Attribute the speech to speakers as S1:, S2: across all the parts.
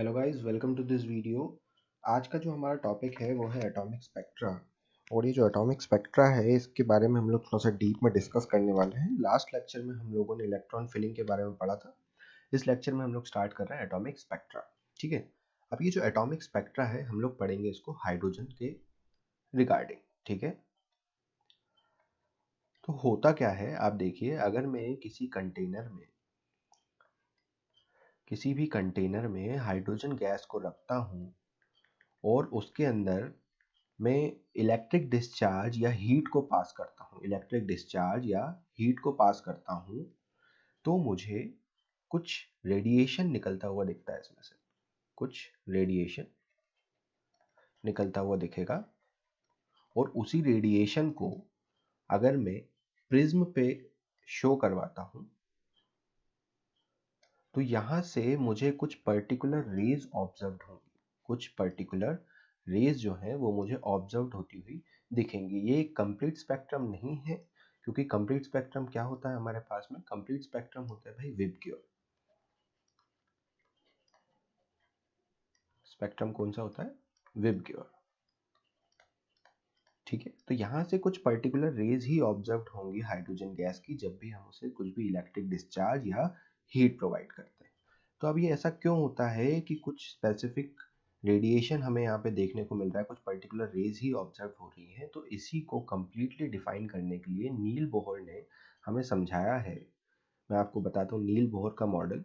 S1: Hello guys, welcome to this video. आज का जो हमारा टॉपिक है वो है एटॉमिक स्पेक्ट्रा। और ये जो एटॉमिक स्पेक्ट्रा है इसके बारे में हम लोग थोड़ा सा डीप में डिस्कस करने वाले हैं। लास्ट लेक्चर में हम लोगों ने इलेक्ट्रॉन फिलिंग के बारे में पढ़ा था। इस लेक्चर में हम लोग स्टार्ट कर रहे हैं एटॉमिक स्पेक्ट्रा। ठीक है, अब ये जो एटॉमिक स्पेक्ट्रा है हम लोग पढ़ेंगे इसको हाइड्रोजन के रिगार्डिंग। ठीक है, तो होता क्या है आप देखिए, अगर मैं किसी भी कंटेनर में हाइड्रोजन गैस को रखता हूँ और उसके अंदर मैं इलेक्ट्रिक डिस्चार्ज या हीट को पास करता हूँ, तो मुझे कुछ रेडिएशन निकलता हुआ दिखता है। इसमें से कुछ रेडिएशन निकलता हुआ दिखेगा और उसी रेडिएशन को अगर मैं प्रिज्म पे शो करवाता हूँ तो यहाँ से मुझे कुछ पर्टिकुलर रेज ऑब्जर्व्ड होंगी। कुछ पर्टिकुलर रेज जो हैं वो मुझे ऑब्जर्व्ड होती हुई दिखेंगी। ये एक कंप्लीट स्पेक्ट्रम नहीं है, क्योंकि कंप्लीट स्पेक्ट्रम क्या होता है हमारे पास में? कंप्लीट स्पेक्ट्रम होता है भाई विबग्योर। स्पेक्ट्रम कौन सा होता है? विबग्योर। ठीक है, तो यहाँ से कुछ पर्टिकुलर रेज ही ऑब्जर्व्ड होंगी हाइड्रोजन गैस की, जब भी हम उसे कुछ भी इलेक्ट्रिक डिस्चार्ज या हीट प्रोवाइड करते हैं। तो अब ये ऐसा क्यों होता है कि कुछ स्पेसिफिक रेडिएशन हमें यहाँ पे देखने को मिल रहा है, कुछ पर्टिकुलर रेज ही ऑब्जर्व हो रही हैं? तो इसी को कंप्लीटली डिफाइन करने के लिए नील बोहर ने हमें समझाया है। मैं आपको बताता हूँ नील बोहर का मॉडल।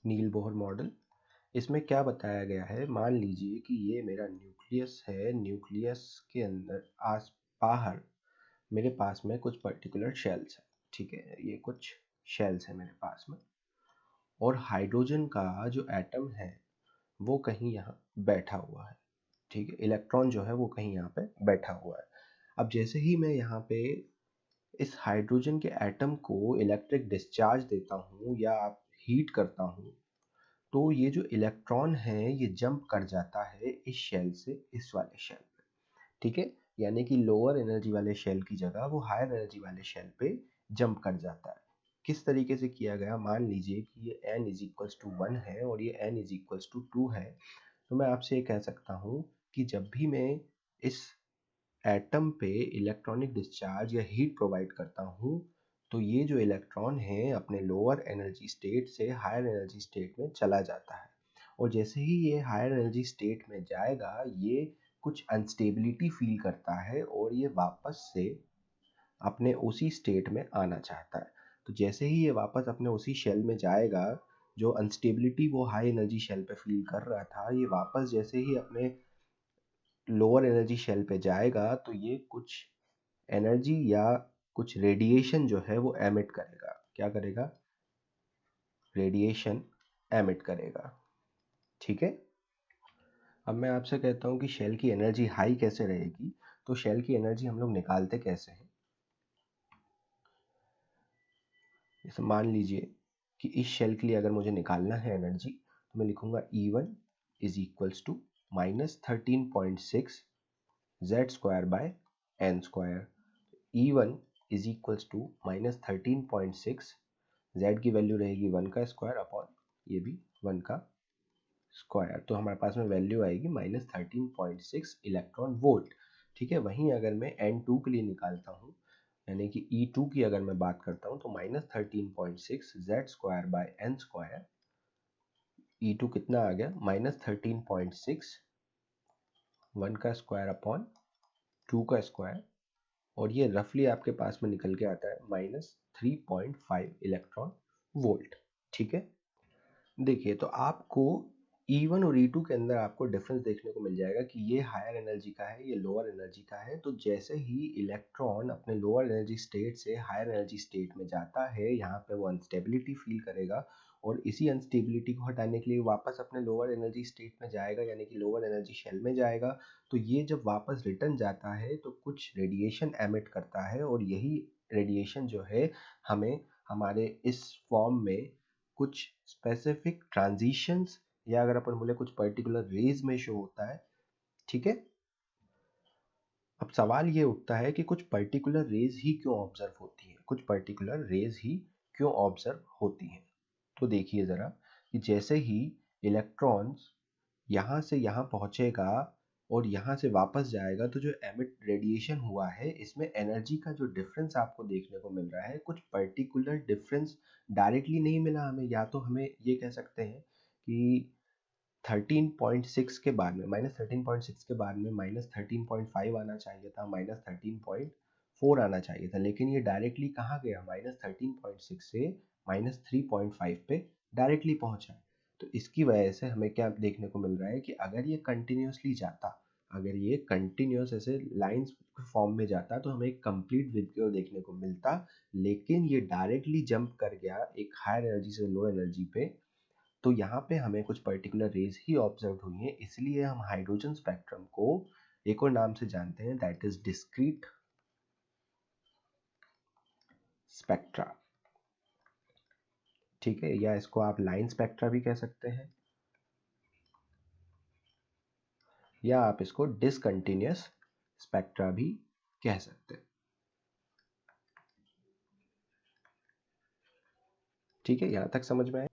S1: नील बोहर मॉडल, इसमें क्या बताया गया है? मान लीजिए कि ये मेरा न्यूक्लियस है। न्यूक्लियस के अंदर आस बाहर मेरे पास में कुछ पर्टिकुलर शेल्स है। ठीक है, ये कुछ शेल्स है मेरे पास में, और हाइड्रोजन का जो एटम है वो कहीं यहाँ बैठा हुआ है। ठीक है, इलेक्ट्रॉन जो है वो कहीं यहाँ पे बैठा हुआ है। अब जैसे ही मैं यहाँ पे इस हाइड्रोजन के एटम को इलेक्ट्रिक डिस्चार्ज देता हूँ या आप हीट करता हूँ, तो ये जो इलेक्ट्रॉन है ये जंप कर जाता है इस शेल से इस वाले शेल पे। ठीक है, यानी कि लोअर एनर्जी वाले शेल की जगह वो हायर एनर्जी वाले शेल पे जंप कर जाता है। किस तरीके से किया गया? मान लीजिए कि ये n इज इक्वल्स टू 1 है और ये n इज इक्वल्स टू 2 है, तो मैं आपसे ये कह सकता हूँ कि जब भी मैं इस एटम पे इलेक्ट्रॉनिक डिस्चार्ज या हीट प्रोवाइड करता हूँ, तो ये जो इलेक्ट्रॉन है अपने लोअर एनर्जी स्टेट से हायर एनर्जी स्टेट में चला जाता है। और जैसे ही ये हायर एनर्जी स्टेट में जाएगा, ये कुछ अनस्टेबिलिटी फील करता है और ये वापस से अपने उसी स्टेट में आना चाहता है। तो जैसे ही ये वापस अपने उसी शेल में जाएगा, जो अनस्टेबिलिटी वो हाई एनर्जी शेल पे फील कर रहा था, ये वापस जैसे ही अपने लोअर एनर्जी शेल पे जाएगा तो ये कुछ एनर्जी या कुछ रेडिएशन जो है वो एमिट करेगा। क्या करेगा? रेडिएशन एमिट करेगा। ठीक है, अब मैं आपसे कहता हूँ कि शेल की एनर्जी हाई कैसे रहेगी। तो शेल की एनर्जी हम लोग निकालते कैसे हैं? जैसे मान लीजिए कि इस शेल के लिए अगर मुझे निकालना है एनर्जी, तो मैं लिखूंगा E1 is equals to -13.6 z square by n square. E1 is equals to -13.6, z की वैल्यू रहेगी 1 का स्क्वायर अपॉन ये भी 1 का स्क्वायर, तो हमारे पास में वैल्यू आएगी -13.6 इलेक्ट्रॉन वोल्ट। ठीक है, वहीं अगर मैं N2 के लिए निकालता हूँ, यानी कि E2 की अगर मैं बात करता हूँ, तो -13.6 z square by n square. E2 कितना आ गया? -13.6, 1 का स्क्वायर अपॉन 2 का स्क्वायर, और ये रफली आपके पास में निकल के आता है -3.5 इलेक्ट्रॉन वोल्ट। ठीक है, देखिए तो आपको E1 और E2 के अंदर आपको डिफरेंस देखने को मिल जाएगा कि ये हायर एनर्जी का है, ये लोअर एनर्जी का है। तो जैसे ही इलेक्ट्रॉन अपने लोअर एनर्जी स्टेट से हायर एनर्जी स्टेट में जाता है, यहाँ पे वो अनस्टेबिलिटी फील करेगा और इसी अनस्टेबिलिटी को हटाने के लिए वापस अपने लोअर एनर्जी स्टेट में जाएगा, यानी कि लोअर एनर्जी शेल में जाएगा। तो ये जब वापस रिटर्न जाता है तो कुछ रेडिएशन एमिट करता है, और यही रेडिएशन जो है हमें हमारे इस फॉर्म में कुछ स्पेसिफिक ट्रांजिशंस या अगर अपन बोले कुछ पर्टिकुलर रेज में शो होता है। ठीक है, अब सवाल ये उठता है कि कुछ पर्टिकुलर रेज ही क्यों ऑब्जर्व होती हैं, कुछ पर्टिकुलर रेज ही क्यों ऑब्जर्व होती हैं। तो देखिए ज़रा कि जैसे ही इलेक्ट्रॉन्स यहाँ से यहाँ पहुँचेगा और यहाँ से वापस जाएगा, तो जो एमिट रेडिएशन हुआ है इसमें एनर्जी का जो डिफरेंस आपको देखने को मिल रहा है, कुछ पर्टिकुलर डिफरेंस डायरेक्टली नहीं मिला हमें। या तो हमें ये कह सकते हैं कि 13.6 के बाद में, -13.6 के बाद में -13.5 आना चाहिए था, -13.4 आना चाहिए था, लेकिन ये डायरेक्टली कहाँ गया, -13.6 से -3.5 पे डायरेक्टली पहुंचा। तो इसकी वजह से हमें क्या देखने को मिल रहा है कि अगर ये कंटिन्यूसली जाता, अगर ये कंटिन्यूस ऐसे लाइंस फॉर्म में जाता, तो हमें एक कंप्लीट वीडियो देखने को मिलता। लेकिन ये डायरेक्टली जंप कर गया एक हायर एनर्जी से लो एनर्जी पे, तो यहाँ पे हमें कुछ पर्टिकुलर रेज ही ऑब्जर्व हुई हैं। इसलिए हम हाइड्रोजन स्पेक्ट्रम को एक और नाम से जानते हैं, दैट इज डिस्क्रीट स्पेक्ट्रा। ठीक है, या इसको आप लाइन स्पेक्ट्रा भी कह सकते हैं, या आप इसको डिसकंटिन्यूअस स्पेक्ट्रा भी कह सकते हैं। ठीक है, यहाँ तक समझ में आया।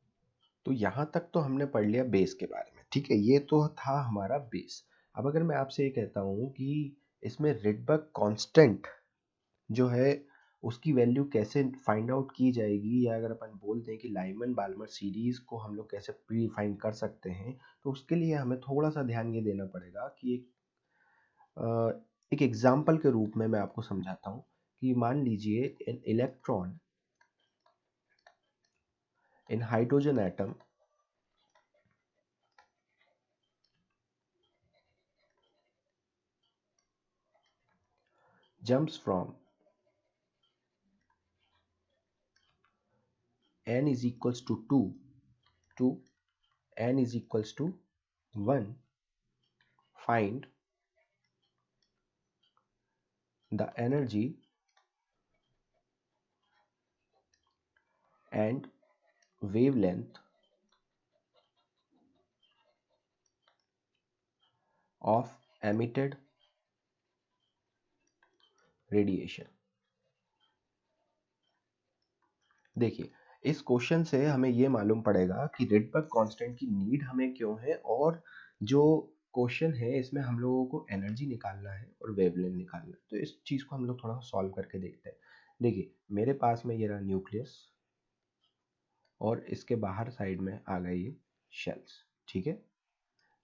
S1: तो यहाँ तक तो हमने पढ़ लिया बेस के बारे में। ठीक है, ये तो था हमारा बेस। अब अगर मैं आपसे ये कहता हूँ कि इसमें रिडबर्ग कांस्टेंट जो है उसकी वैल्यू कैसे फाइंड आउट की जाएगी, या अगर अपन बोल दें कि लाइमन बाल्मर सीरीज को हम लोग कैसे प्री डिफाइन कर सकते हैं, तो उसके लिए हमें थोड़ा सा ध्यान ये देना पड़ेगा कि एक एग्जाम्पल के रूप में मैं आपको समझाता हूँ कि मान लीजिए an electron in hydrogen atom jumps from n is equals to 2 to n is equals to 1, find the energy and wavelength of emitted radiation। देखिए, इस क्वेश्चन से हमें ये मालूम पड़ेगा कि रिडबर्ग कांस्टेंट की नीड हमें क्यों है, और जो क्वेश्चन है इसमें हम लोगों को एनर्जी निकालना है और वेवलेंथ निकालना है। तो इस चीज़ को हम लोग थोड़ा सॉल्व करके देखते हैं। देखिए, मेरे पास में ये रहा न्यूक्लियस और इसके बाहर साइड में आ गए ये शेल्स। ठीक है,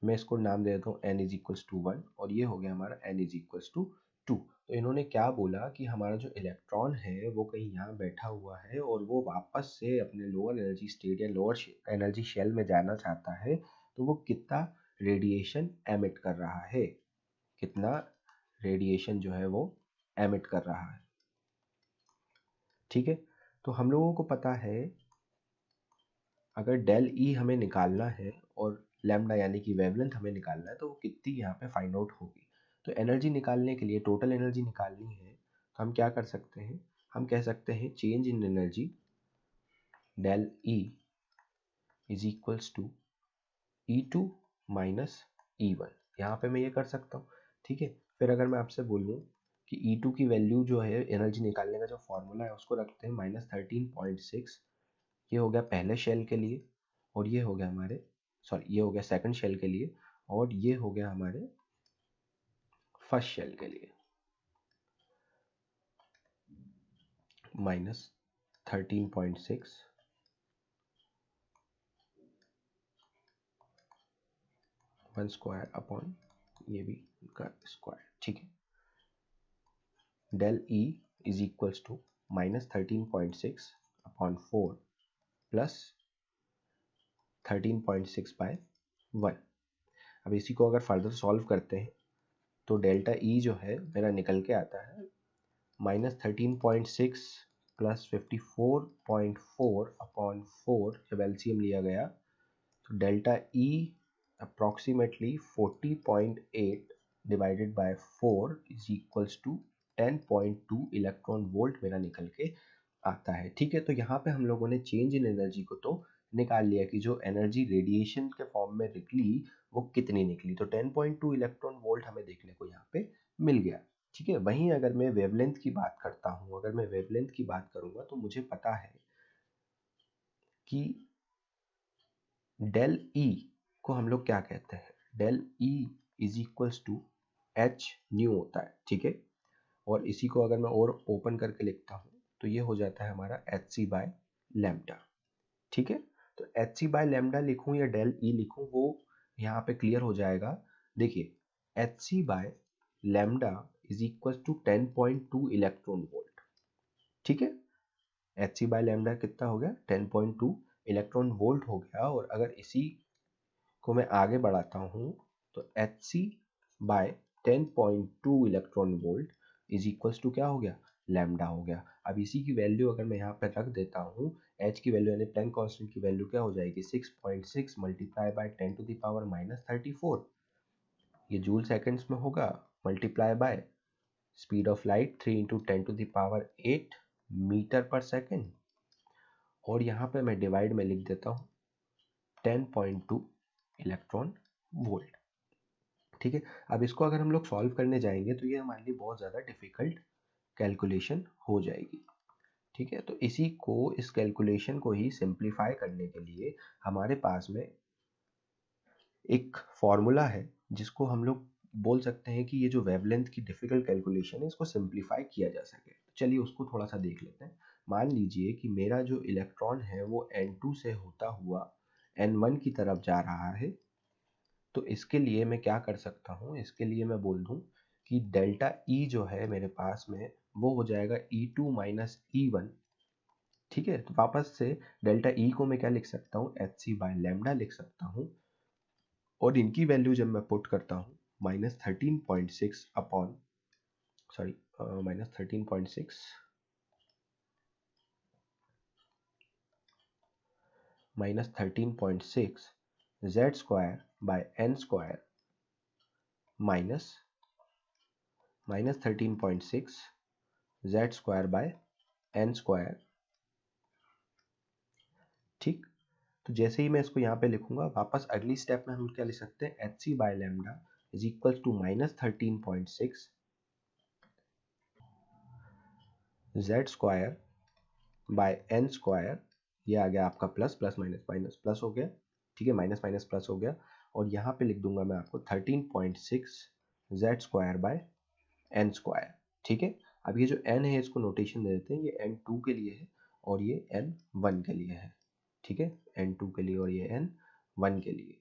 S1: मैं इसको नाम दे देता हूँ n इज इक्वल्स टू 1, और ये हो गया हमारा n इज इक्वल्स टू 2। तो इन्होंने क्या बोला कि हमारा जो इलेक्ट्रॉन है वो कहीं यहाँ बैठा हुआ है और वो वापस से अपने लोअर एनर्जी स्टेट या लोअर एनर्जी शेल में जाना चाहता है, तो वो कितना रेडिएशन एमिट कर रहा है, कितना रेडिएशन जो है वो एमिट कर रहा है। ठीक है, तो हम लोगों को पता है अगर डेल ई हमें निकालना है और लैम्डा यानी कि वेवलेंथ हमें निकालना है, तो वो कितनी यहाँ पे फाइंड आउट होगी। तो एनर्जी निकालने के लिए, टोटल एनर्जी निकालनी है, तो हम क्या कर सकते हैं, हम कह सकते हैं change in energy del E is equals to E2 minus E1। यहाँ पे मैं ये कर सकता हूँ। ठीक है, फिर अगर मैं आपसे बोलूँ कि E2 की वैल्यू जो है एनर्जी निकालने का जो फॉर्मूला है उसको रखते हैं -13.6। ये हो गया पहले शेल के लिए, और ये हो गया हमारे, सॉरी, ये हो गया सेकंड शेल के लिए, और ये हो गया हमारे फर्स्ट शेल के लिए, -13.6 1 स्क्वायर अपॉन ये भी का स्क्वायर। ठीक है, del E is equals to -13.6 upon 4 plus 13.6 by 1। अब इसी को अगर फर्दर सॉल्व करते हैं तो डेल्टा ई जो है मेरा निकल के आता है -13.6 प्लस 54.4 अपॉन 4। जब एलसीएम लिया गया तो delta E approximately 40.8 divided by 4 is equals to 10.2 electron volt मेरा निकल के आता है। ठीक है, तो यहाँ पे हम लोगों ने चेंज इन एनर्जी को तो निकाल लिया कि जो एनर्जी रेडिएशन के फॉर्म में निकली वो कितनी निकली। तो 10.2 इलेक्ट्रॉन वोल्ट हमें देखने को यहाँ पे मिल गया। ठीक है। वहीं अगर मैं वेवलेंथ की बात करता हूँ, अगर मैं वेवलेंथ की बात करूँगा तो मुझे पता है कि डेल ई को हम लोग क्या कहते हैं, del E is equals to h nu होता है। ठीक है, और इसी को अगर मैं और ओपन करके लिखता हूँ तो ये हो जाता है हमारा एच सी बाय लैम्डा। ठीक है, तो एच सी बाय लैम्डा लिखूँ या डेल ई लिखूँ वो यहाँ पे क्लियर हो जाएगा। देखिए, h C by lambda is equal to 10.2 electron volt. ठीक है, एच सी बाय लैम्डा कितना हो गया, 10.2 इलेक्ट्रॉन वोल्ट हो गया। और अगर इसी को मैं आगे बढ़ाता हूँ तो h C by 10.2 electron volt is equals to क्या हो गया, लैम्डा हो गया। अब इसी की वैल्यू अगर मैं यहाँ पे रख देता हूँ, एच की वैल्यू यानी प्लैंक कांस्टेंट की वैल्यू क्या हो जाएगी, 6.6 multiply by 10 to the power -34, ये जूल सेकेंड्स में होगा, multiply by speed of light 3 into 10 to the power 8 metre पर सेकेंड, और यहाँ पे मैं डिवाइड में लिख देता हूँ 10.2 इलेक्ट्रॉन वोल्ट। ठीक है, अब इसको अगर हम लोग सॉल्व करने जाएंगे तो ये हमारे लिए बहुत ज़्यादा डिफिकल्ट कैलकुलेशन हो जाएगी। ठीक है, तो इसी को, इस कैलकुलेशन को ही सिंप्लीफाई करने के लिए हमारे पास में एक फॉर्मूला है जिसको हम लोग बोल सकते हैं कि ये जो वेवलेंथ की डिफिकल्ट कैलकुलेशन है इसको सिंप्लीफाई किया जा सके। तो चलिए उसको थोड़ा सा देख लेते हैं। मान लीजिए कि मेरा जो इलेक्ट्रॉन है वो N2 से होता हुआ N1 की तरफ जा रहा है। तो इसके लिए मैं क्या कर सकता हूँ, इसके लिए मैं बोल दूँ कि डेल्टा ई जो है मेरे पास में वो हो जाएगा E2 माइनस E1। ठीक है, तो वापस से डेल्टा ई को मैं क्या लिख सकता हूँ, एच सी बाय लैम्डा लिख सकता हूँ, और इनकी वैल्यू जब मैं पुट करता हूँ -13.6 upon, sorry, -13.6 -13.6 z square by n square minus -13.6 z square by n square. ठीक, तो जैसे ही मैं इसको यहाँ पे लिखूंगा, वापस अगली स्टेप में हम क्या लिख सकते हैं, h C by lambda is equal to -13.6 z square by n square. ये आ गया आपका plus plus minus minus plus हो गया। ठीक है, माइनस माइनस प्लस हो गया, और यहाँ पे लिख दूंगा मैं आपको 13.6 z square by n square. ठीक है, अब ये जो एन है इसको नोटेशन दे देते हैं, ये N2 के लिए है और ये N1 के लिए है। ठीक है, N2 के लिए और ये N1 के लिए।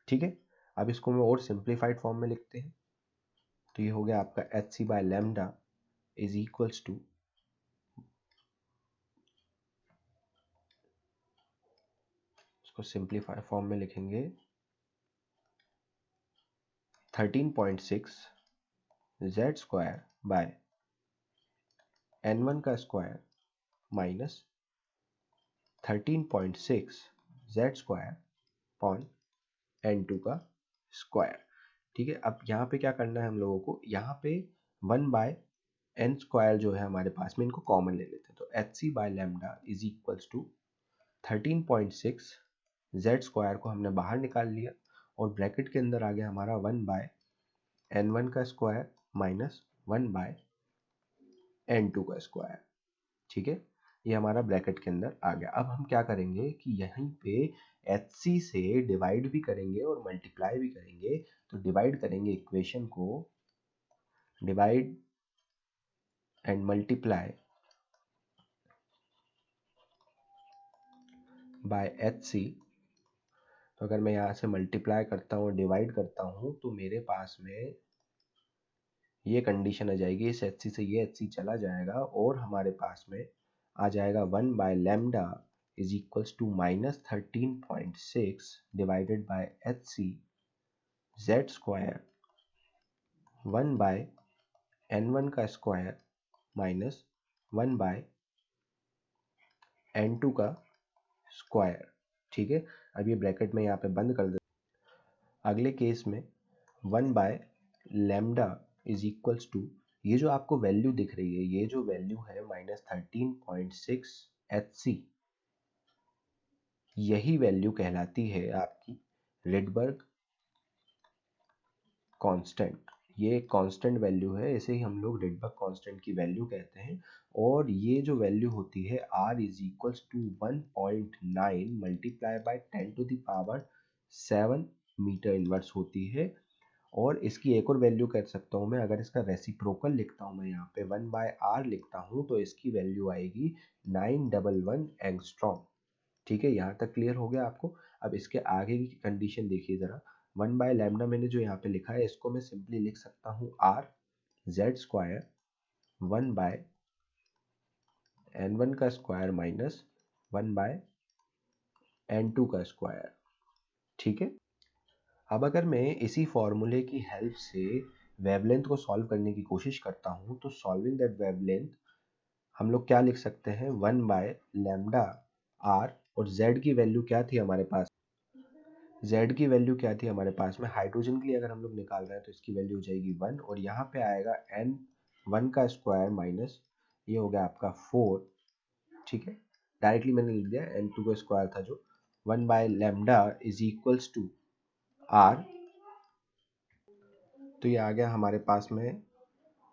S1: ठीक है, अब इसको मैं और सिंप्लीफाइड फॉर्म में लिखते हैं, तो ये हो गया आपका h C by lambda is equals to, इसको सिंप्लीफाइड फॉर्म में लिखेंगे 13.6 जेड स्क्वायर बाय N1 का square minus 13.6 z square upon N2 का स्क्वायर। ठीक है, अब यहाँ पे क्या करना है हम लोगों को, यहाँ पे 1 बाय एन स्क्वायर जो है हमारे पास में, इनको कॉमन ले लेते हैं, तो h C by lambda is equals to 13.6 z square को हमने बाहर निकाल लिया, और ब्रैकेट के अंदर आ गया हमारा 1 बाय N1 का स्क्वायर माइनस 1 बाय N2 का स्क्वायर। ठीक है, ये हमारा ब्रैकेट के अंदर आ गया। अब हम क्या करेंगे कि यहीं पे एच सी से डिवाइड भी करेंगे और मल्टीप्लाई भी करेंगे। तो डिवाइड करेंगे इक्वेशन को, divide and multiply by H c. तो अगर मैं यहाँ से मल्टीप्लाई करता हूँ, डिवाइड करता हूँ, तो मेरे पास में ये कंडीशन आ जाएगी, इस एच सी से ये एच सी चला जाएगा, और हमारे पास में आ जाएगा 1 bye lambda is equals to -13.6 divided by H C Z square 1 by N1 का स्क्वायर माइनस 1 बाय N2 का स्क्वायर। ठीक है, अब ये ब्रैकेट में यहाँ पे बंद कर दे। अगले केस में 1 bye lambda is equals to, ये जो आपको वैल्यू दिख रही है, ये जो वैल्यू है -13.6 एच सी, यही वैल्यू कहलाती है आपकी रिडबर्ग कांस्टेंट, ये एक कांस्टेंट वैल्यू है, इसे ही हम लोग रिडबर्ग कांस्टेंट की वैल्यू कहते हैं। और ये जो वैल्यू होती है r is equals to 1.9 multiply by 10 to the power 7 metre inverse होती है। और इसकी एक और वैल्यू कह सकता हूँ मैं, अगर इसका रेसिप्रोकल लिखता हूँ मैं यहाँ पे 1/r लिखता हूँ तो इसकी वैल्यू आएगी 911 एंगस्ट्रॉम। ठीक है, यहाँ तक क्लियर हो गया आपको। अब इसके आगे की कंडीशन देखिए ज़रा। 1/λ मैंने जो यहाँ पे लिखा है इसको मैं सिंपली लिख सकता हूँ r z स्क्वायर 1/n1 का स्क्वायर माइनस 1/n2 का स्क्वायर। ठीक है, अब अगर मैं इसी फॉर्मूले की हेल्प से वेवलेंथ को सॉल्व करने की कोशिश करता हूँ तो सॉल्विंग दैट वेवलेंथ हम लोग क्या लिख सकते हैं, 1/λ r। और z की वैल्यू क्या थी हमारे पास, z की वैल्यू क्या थी हमारे पास में, हाइड्रोजन के लिए अगर हम लोग निकाल रहे हैं तो इसकी वैल्यू हो जाएगी 1। और यहाँ पे आएगा n1 का स्क्वायर माइनस ये हो गया आपका 4। ठीक है, डायरेक्टली मैंने लिख दिया, n2 का स्क्वायर था जो 1/λ इज इक्वल्स टू r। तो ये आ गया हमारे पास में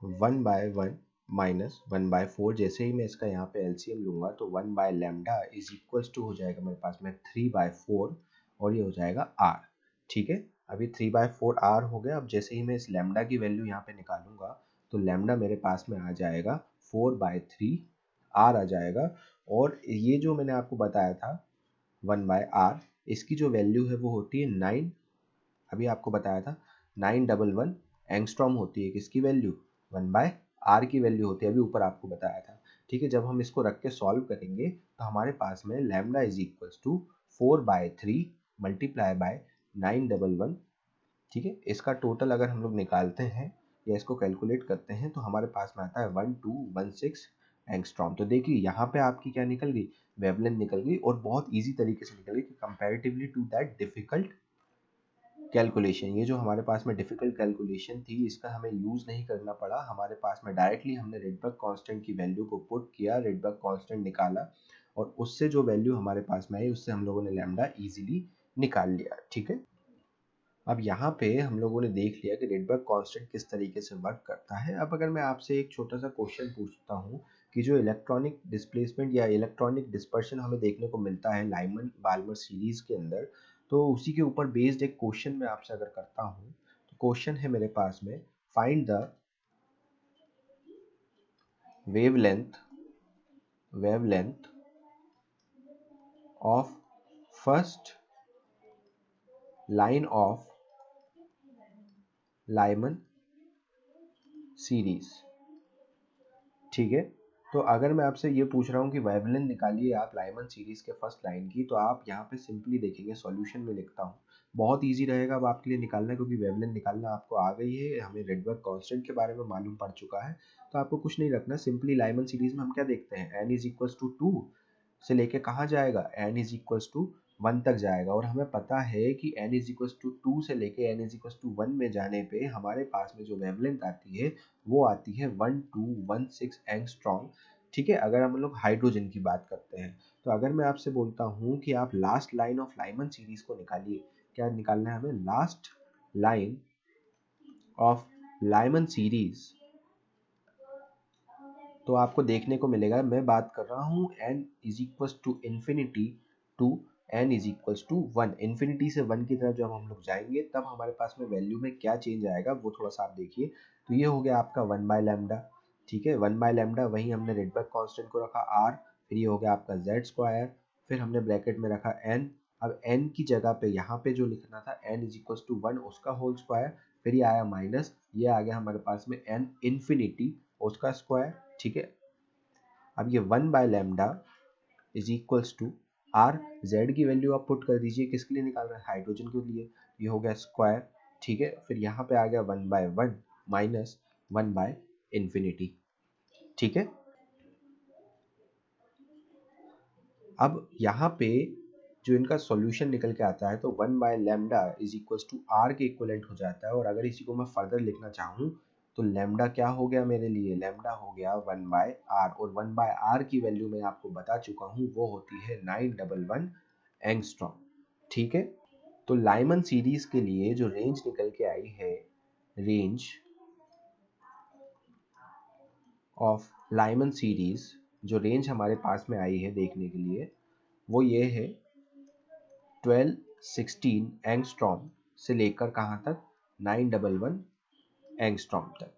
S1: 1/1 माइनस 1/4। जैसे ही मैं इसका यहाँ पे एलसीएम लूंगा तो 1/λ इज इक्वल्स टू हो जाएगा मेरे पास में 3/4 और ये हो जाएगा r। ठीक है, अभी 3/4 r हो गया। अब जैसे ही मैं इस लैम्डा की वैल्यू यहाँ पे निकालूंगा तो लैम्डा मेरे पास में आ जाएगा 4/3 r आ जाएगा। और ये जो मैंने आपको बताया था 1/r, इसकी जो वैल्यू है वो होती है 9, अभी आपको बताया था 911 एंगस्ट्रॉम होती है। किसकी वैल्यू, 1/r की वैल्यू होती है, अभी ऊपर आपको बताया था। ठीक है, जब हम इसको रख के सॉल्व करेंगे तो हमारे पास में lambda is equals to 4/3 multiply by 911। ठीक है, इसका टोटल अगर हम लोग निकालते हैं या इसको कैलकुलेट करते हैं तो हमारे पास में आता है 1216 एंगस्ट्रॉम। तो देखिए यहाँ पे आपकी क्या निकल गई, वेवलेंथ निकल गई, और बहुत ईजी तरीके से निकल गई comparatively to that difficult calculation. ये जो हमारे पास में डिफिकल्ट कैलकुलेशन थी इसका हमें यूज़ नहीं करना पड़ा, हमारे पास में डायरेक्टली हमने रिडबर्ग कांस्टेंट की वैल्यू को पुट किया, रिडबर्ग कांस्टेंट निकाला और उससे जो वैल्यू हमारे पास में आई उससे हम लोगों ने लैम्डा इजीली निकाल लिया। ठीक है, अब यहाँ पे हम लोगों ने देख लिया कि रिडबर्ग कांस्टेंट किस तरीके से वर्क करता है। अब अगर मैं आपसे एक छोटा सा क्वेश्चन पूछता हूँ कि जो इलेक्ट्रॉनिक डिस्प्लेसमेंट या इलेक्ट्रॉनिक डिस्पर्शन हमें देखने को मिलता है लाइमन बाल्मर सीरीज के अंदर, तो उसी के ऊपर बेस्ड एक क्वेश्चन मैं आपसे अगर करता हूँ तो क्वेश्चन है मेरे पास में, find the wavelength of first line of Lyman series. ठीक है, तो अगर मैं आपसे ये पूछ रहा हूँ कि वेवलेंथ निकालिए आप लाइमन सीरीज के फर्स्ट लाइन की, तो आप यहाँ पे सिंपली देखेंगे, सॉल्यूशन में लिखता हूँ, बहुत इजी रहेगा अब आपके लिए निकालना, क्योंकि वेवलेंथ निकालना आपको आ गई है, हमें रिडबर्ग कांस्टेंट के बारे में मालूम पड़ चुका है। तो आपको कुछ नहीं रखना, सिंपली लाइमन सीरीज में हम क्या देखते हैं, n इज इक्वल्स टू 2 से लेके कहाँ जाएगा, n इज इक्वल्स टू 1 तक जाएगा। और हमें पता है कि n इज इक्वल्स टू 2 से लेके n इज इक्वल्स टू 1 में जाने पे हमारे पास में जो वेवलेंथ आती है वो आती है 1216 एंगस्ट्रॉम। ठीक है, अगर हम लोग हाइड्रोजन की बात करते हैं तो अगर मैं आपसे बोलता हूँ कि आप last line of Lyman series को निकालिए, क्या निकालना है हमें, last line of Lyman series, तो आपको देखने को मिलेगा, मैं बात कर रहा हूँ n is equals to infinity to n is equals to 1। Infinity से 1 की तरफ जब हम लोग जाएंगे तब हमारे पास में वैल्यू में क्या चेंज आएगा वो थोड़ा सा आप देखिए। तो ये हो गया आपका 1/λ। ठीक है, 1/λ, वहीं हमने रिडबर्ग कांस्टेंट को रखा r, फिर ये हो गया आपका z स्क्वायर, फिर हमने ब्रैकेट में रखा n। अब n की जगह पे यहाँ पे जो लिखना था n इज इक्वल्स टू 1 उसका होल स्क्वायर, फिर ये आया माइनस, ये आ गया हमारे पास में n इन्फिनिटी उसका स्क्वायर। ठीक है, अब ये 1/λ is equals to R, Z की वैल्यू आप पुट कर दीजिए, किसके लिए निकाल रहे हैं, हाइड्रोजन के लिए, ये हो गया स्क्वायर। ठीक है, फिर यहाँ पे आ गया 1/1 माइनस 1/इन्फिनिटी। ठीक है, अब यहाँ पे जो इनका सॉल्यूशन निकल के आता है तो 1/λ इज इक्वल्स टू आर के इक्वलेंट हो जाता है। और अगर इसी को मैं फर्दर लिखना चाहूँ तो लैम्डा क्या हो गया मेरे लिए, लैम्डा हो गया 1/r, और 1/r की वैल्यू मैं आपको बता चुका हूँ वो होती है 911 एंगस्ट्रॉम। ठीक है, तो लाइमन सीरीज के लिए जो रेंज निकल के आई है रेंज ऑफ लाइमन सीरीज, जो रेंज हमारे पास में आई है देखने के लिए, वो ये है 1216 एंगस्ट्रॉम से लेकर कहाँ तक, 911 एंगस्ट्रॉम तक।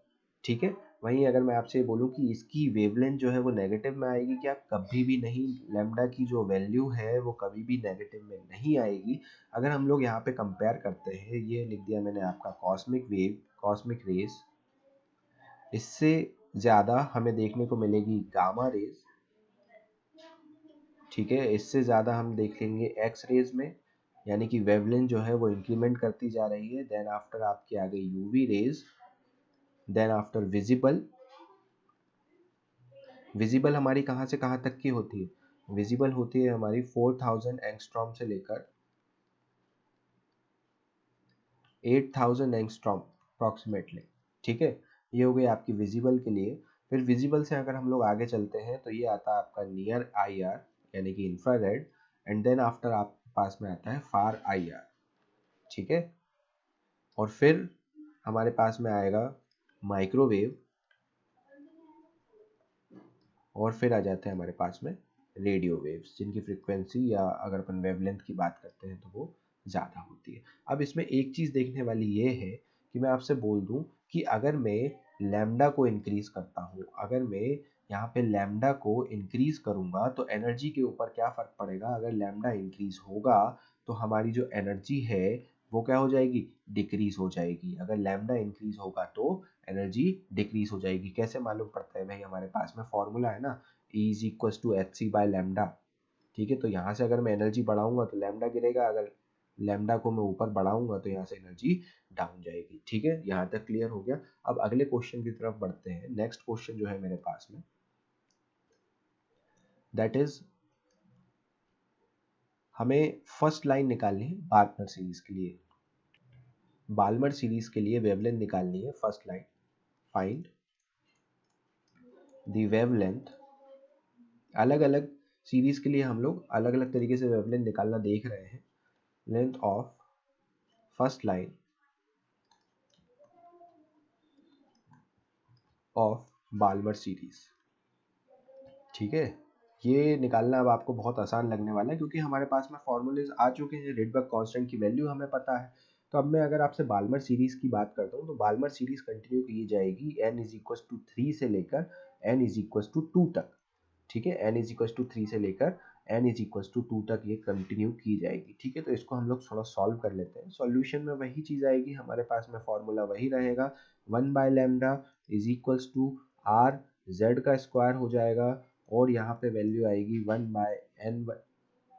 S1: ठीक है। वहीं अगर मैं आपसे बोलूं कि इसकी वेवलेंथ जो है वो नेगेटिव में आएगी क्या, कभी भी नहीं। लैम्डा की जो वैल्यू है वो कभी भी नेगेटिव में नहीं आएगी। अगर हम लोग यहाँ पे कंपेयर करते हैं, ये लिख दिया मैंने आपका कॉस्मिक वेव, कॉस्मिक रेज, इससे ज़्यादा हमें देखने को मिलेगी गामा रेज। ठीक है। इससे ज़्यादा हम देखेंगे एक्स रेज में, यानी कि वेवलेंथ जो है वो इंक्रीमेंट करती जा रही है। देन आफ्टर आपकी आ गई UV rays, then after visible. Visible हमारी कहाँ से कहाँ तक की होती है, विजिबल होती है हमारी 4000 एंगस्ट्रॉम से लेकर 8000 एंगस्ट्रॉम अप्रॉक्सीमेटली। ठीक है। ये हो गई आपकी विजिबल के लिए। फिर विजिबल से अगर हम लोग आगे चलते हैं तो ये आता है आपका नियर आई आर, यानी कि इंफ्रारेड। एंड देन आफ्टर आपके पास में आता है फार आई आर। ठीक है। और फिर हमारे पास में आएगा माइक्रोवेव, और फिर आ जाते हैं हमारे पास में रेडियो वेव्स, जिनकी फ्रीक्वेंसी या अगर अपन वेवलेंथ की बात करते हैं तो वो ज़्यादा होती है। अब इसमें एक चीज़ देखने वाली ये है कि मैं आपसे बोल दूं कि अगर मैं लैम्डा को इंक्रीज़ करता हूँ, अगर मैं यहाँ पे लैम्डा को इंक्रीज़ करूँगा तो एनर्जी के ऊपर क्या फ़र्क पड़ेगा। अगर लैम्डा इंक्रीज़ होगा तो हमारी जो एनर्जी है वो क्या हो जाएगी, डिक्रीज़ हो जाएगी। अगर लैम्डा इंक्रीज़ होगा तो एनर्जी डिक्रीज हो जाएगी। कैसे मालूम पड़ता है भाई, हमारे पास में फॉर्मूला है ना, E is equal to H C by lambda. ठीक है। तो यहाँ से अगर मैं एनर्जी बढ़ाऊंगा तो लैम्डा गिरेगा, अगर लैम्डा को मैं ऊपर बढ़ाऊंगा तो यहाँ से एनर्जी डाउन जाएगी। ठीक है। यहाँ तक क्लियर हो गया। अब अगले क्वेश्चन की तरफ बढ़ते हैं। नेक्स्ट क्वेश्चन जो है मेरे पास में, दैट इज हमें फर्स्ट लाइन निकालनी है बार्कनर सीरीज के लिए। बाल्मर सीरीज के लिए वेवलेंथ निकालनी है। First line, find the wavelength. अलग अलग सीरीज के लिए हम लोग अलग अलग तरीके से वेवलेंथ निकालना देख रहे हैं। Length of first line of Balmer series. ठीक है। ये निकालना अब आपको बहुत आसान लगने वाला है, क्योंकि हमारे पास में फॉर्मूलेज आ चुके हैं। रेडबर्ग कांस्टेंट की वैल्यू हमें पता है। तो अब मैं अगर आपसे बाल्मर सीरीज की बात करता हूँ तो बाल्मर सीरीज कंटिन्यू की जाएगी n इज इक्वल टू 3 से लेकर n इज इक्वल टू 2 तक। ठीक है। n इज इक्वल टू 3 से लेकर n इज इक्वल टू 2 तक ये कंटिन्यू की जाएगी। ठीक है। तो इसको हम लोग थोड़ा सॉल्व कर लेते हैं। सॉल्यूशन में वही चीज़ आएगी, हमारे पास में फॉर्मूला वही रहेगा, 1 bye lambda is equals to R Z का स्क्वायर हो जाएगा, और यहाँ पे वैल्यू आएगी 1 बाय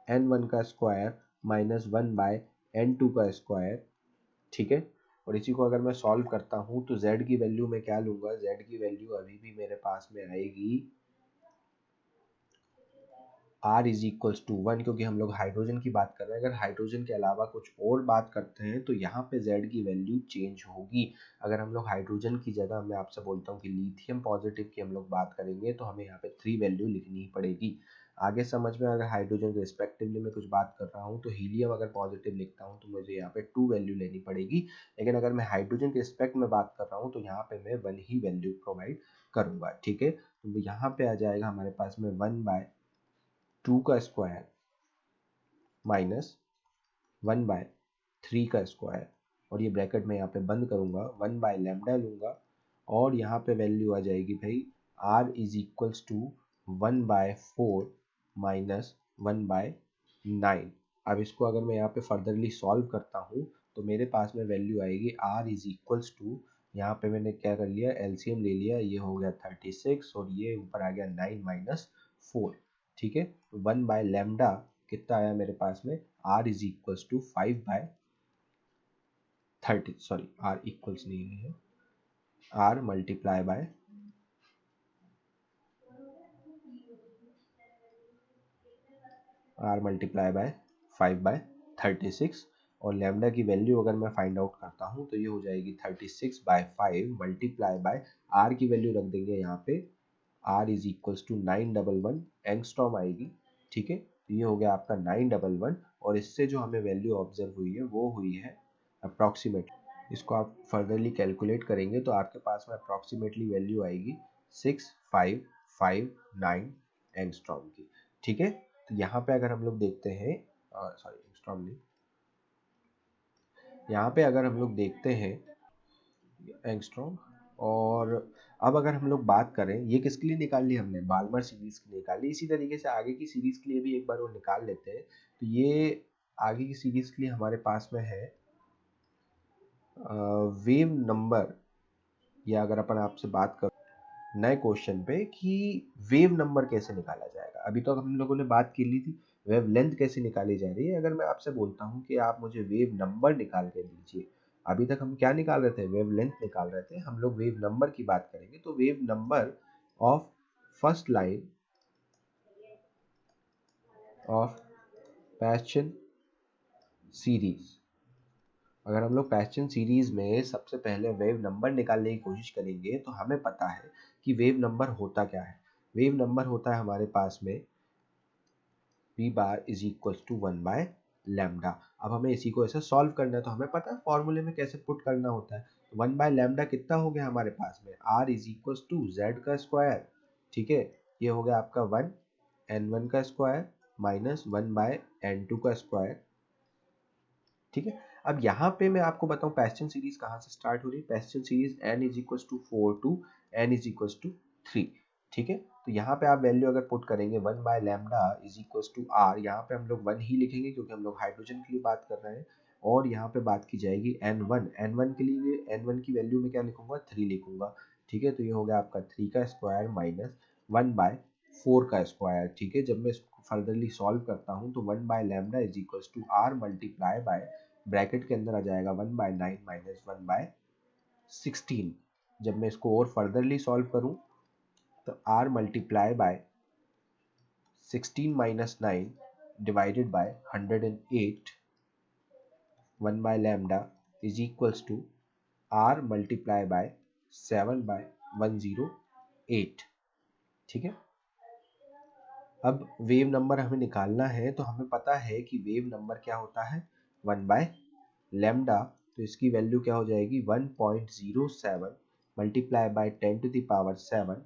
S1: एन वन का square minus 1 by N two का स्क्वायर। ठीक है। और इसी को अगर मैं सॉल्व करता हूँ तो z की वैल्यू मैं क्या लूँगा, z की वैल्यू अभी भी मेरे पास में आएगी R इज इक्वल्स टू 1, क्योंकि हम लोग हाइड्रोजन की बात कर रहे हैं। अगर हाइड्रोजन के अलावा कुछ और बात करते हैं तो यहाँ पे Z की वैल्यू चेंज होगी। अगर हम लोग हाइड्रोजन की जगह, मैं आपसे बोलता हूँ कि लिथियम पॉजिटिव की हम लोग बात करेंगे तो हमें यहाँ पे 3 वैल्यू लिखनी ही पड़ेगी। आगे समझ में, अगर हाइड्रोजन के रिस्पेक्टिवली मैं कुछ बात कर रहा हूँ तो हीलियम अगर पॉजिटिव लिखता हूँ तो मुझे यहाँ पे 2 वैल्यू लेनी पड़ेगी। लेकिन अगर मैं हाइड्रोजन के रिस्पेक्ट में बात कर रहा हूँ तो यहाँ पे मैं 1 ही वैल्यू प्रोवाइड करूँगा। ठीक है। तो यहाँ पे आ जाएगा हमारे पास में 1 बाय 2 का स्क्वायर माइनस 1 बाय 3 का स्क्वायर, और ये ब्रैकेट में यहाँ पे बंद करूँगा, 1 बाय लैम्डा लूँगा, और यहाँ पे वैल्यू आ जाएगी भाई r is equals to 1 by 4 minus 1 by 9। अब इसको अगर मैं यहाँ पे फर्दरली सॉल्व करता हूँ तो मेरे पास में वैल्यू आएगी r इज इक्वल्स टू, यहाँ पे मैंने क्या कर लिया, एलसीएम ले लिया, ये हो गया 36 और ये ऊपर आ गया 9 माइनस 4। ठीक है। 1 बाय लैम्डा कितना आया मेरे पास में, r is equals to 5 by 30, sorry r equals नहीं है, r multiply by r multiply by 5 by 36, और लैम्डा की वैल्यू अगर मैं फाइंड आउट करता हूँ तो ये हो जाएगी 36 बाय 5 मल्टीप्लाई बाय r की वैल्यू रख देंगे यहाँ पे, r is equals to 911 angstrom आएगी। ठीक है। तो ये हो गया आपका 911, और इससे जो हमें वैल्यू ऑब्जर्व हुई है वो हुई है अप्रॉक्सीमेट इसको आप फर्दरली कैलकुलेट करेंगे तो आपके पास में अप्रॉक्सीमेटली वैल्यू आएगी 6559 एंगस्ट्रॉम की। ठीक है, तो यहाँ पे अगर हम लोग देखते हैं, सॉरी एंगस्ट्रॉम नहीं, यहाँ पे अगर हम लोग देखते हैं एंगस्ट्रॉम, और अब अगर हम लोग बात करें, ये किसके लिए निकाली हमने, बाल्मर सीरीज की निकाली, इसी तरीके से आगे की सीरीज के लिए भी एक बार वो निकाल लेते हैं। तो ये आगे की सीरीज के लिए हमारे पास में है वेव नंबर, या अगर अपन आपसे बात कर नए क्वेश्चन पे कि वेव नंबर कैसे निकाला जाएगा। अभी तो हम लोगों ने बात की ली थी वेव लेंथ कैसे निकाली जा रही है। अगर मैं आपसे बोलता हूँ कि आप मुझे वेव नंबर निकाल के दीजिए, अभी तक हम क्या निकाल रहे थे, वेव लेंथ निकाल रहे थे, हम लोग वेव नंबर की बात करेंगे। तो wave number of first line of passion series, अगर हम लोग पैशन सीरीज में सबसे पहले वेव नंबर निकालने की कोशिश करेंगे तो हमें पता है कि वेव नंबर होता क्या है। वेव नंबर होता है हमारे पास में v bar is equal to 1 bye lambda. अब हमें इसी को ऐसे सॉल्व करना है, तो हमें पता है फॉर्मूले में कैसे पुट करना होता है। 1 बाय लैम्डा कितना हो गया हमारे पास में, r is equal to Z का स्क्वायर। ठीक है, ये हो गया आपका 1 n1 का स्क्वायर माइनस 1 बाय n2 का स्क्वायर। ठीक है, अब यहाँ पे मैं आपको बताऊं पैस्टन सीरीज कहाँ से स्टार्ट हो रही है। Paschen series n is equal to 4 to n is equal to 3। ठीक है, तो यहाँ पे आप वैल्यू अगर पुट करेंगे 1 bye lambda is equal to r, यहाँ पे हम लोग 1 ही लिखेंगे क्योंकि हम लोग हाइड्रोजन के लिए बात कर रहे हैं। और यहाँ पे बात की जाएगी n1 के लिए, n1 की वैल्यू में क्या लिखूंगा, 3 लिखूंगा। ठीक है, तो ये हो गया आपका 3 का स्क्वायर माइनस 1 बाय 4 का स्क्वायर। ठीक है, जब मैं इसको फर्दरली सॉल्व करता हूँ तो 1 bye lambda is equal to r multiply by, bracket के अंदर आ जाएगा 1 बाय 9 माइनस 1 बाय 16। जब मैं इसको और फर्दरली सॉल्व करूं तो r multiply by 16 minus 9 divided by 108 1 bye lambda is equals to r multiply by 7 by 108। ठीक है, अब वेव नंबर हमें निकालना है, तो हमें पता है कि वेव नंबर क्या होता है 1 बाय लैम्डा। तो इसकी वैल्यू क्या हो जाएगी 1.07 multiply by 10 to the power 7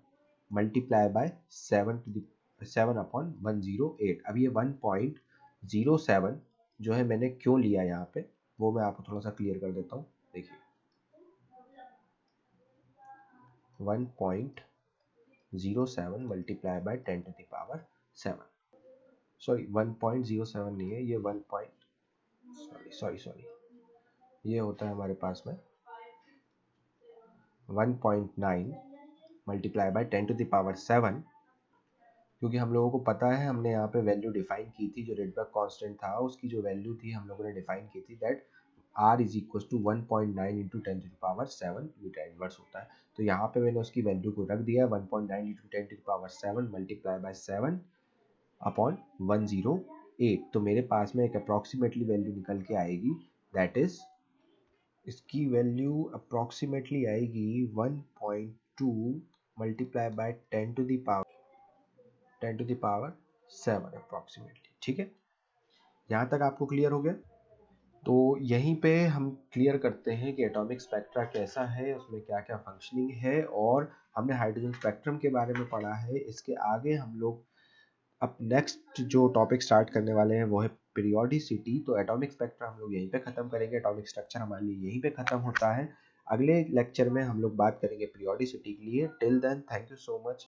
S1: multiply by 7 upon 108। अब ये 1.07 जो है मैंने क्यों लिया यहाँ पे, वो मैं आपको थोड़ा सा क्लियर कर देता हूँ। देखिए 1.07 multiply by 10 to the power 7, sorry 1.07 नहीं है ये 1 सॉरी ये होता है हमारे पास में 1.9 multiply by 10 to the power 7, क्योंकि हम लोगों को पता है हमने यहाँ पे वैल्यू डिफाइन की थी, जो रेडबर्ग कांस्टेंट था उसकी जो वैल्यू थी हम लोगों ने डिफाइन की थी, that r is equal to 1.9 into 10 to the power 7, beta inverse होता है। तो यहाँ पे मैंने उसकी वैल्यू को रख दिया 1.9 into 10 to the power 7 multiply by 7 upon 108। तो मेरे पास में एक अप्रॉक्सीमेटली वैल्यू निकल के आएगी, दैट इज इसकी वैल्यू अप्रॉक्सीमेटली आएगी 1.2 multiply by 10 to the power 7 approximately. ठीक है, यहाँ तक आपको क्लियर हो गया। तो यहीं पे हम क्लियर करते हैं कि एटॉमिक स्पेक्ट्रा कैसा है, उसमें क्या क्या फंक्शनिंग है, और हमने हाइड्रोजन स्पेक्ट्रम के बारे में पढ़ा है। इसके आगे हम लोग अब नेक्स्ट जो टॉपिक स्टार्ट करने वाले हैं वो है पीरियोडिसिटी। तो एटॉमिक स्पेक्ट्रा हम लोग यहीं पे ख़त्म करेंगे, एटॉमिक स्ट्रक्चर हमारे लिए यहीं पे ख़त्म होता है। अगले लेक्चर में हम लोग बात करेंगे पीरियोडिसिटी के लिए। Till then thank you so much.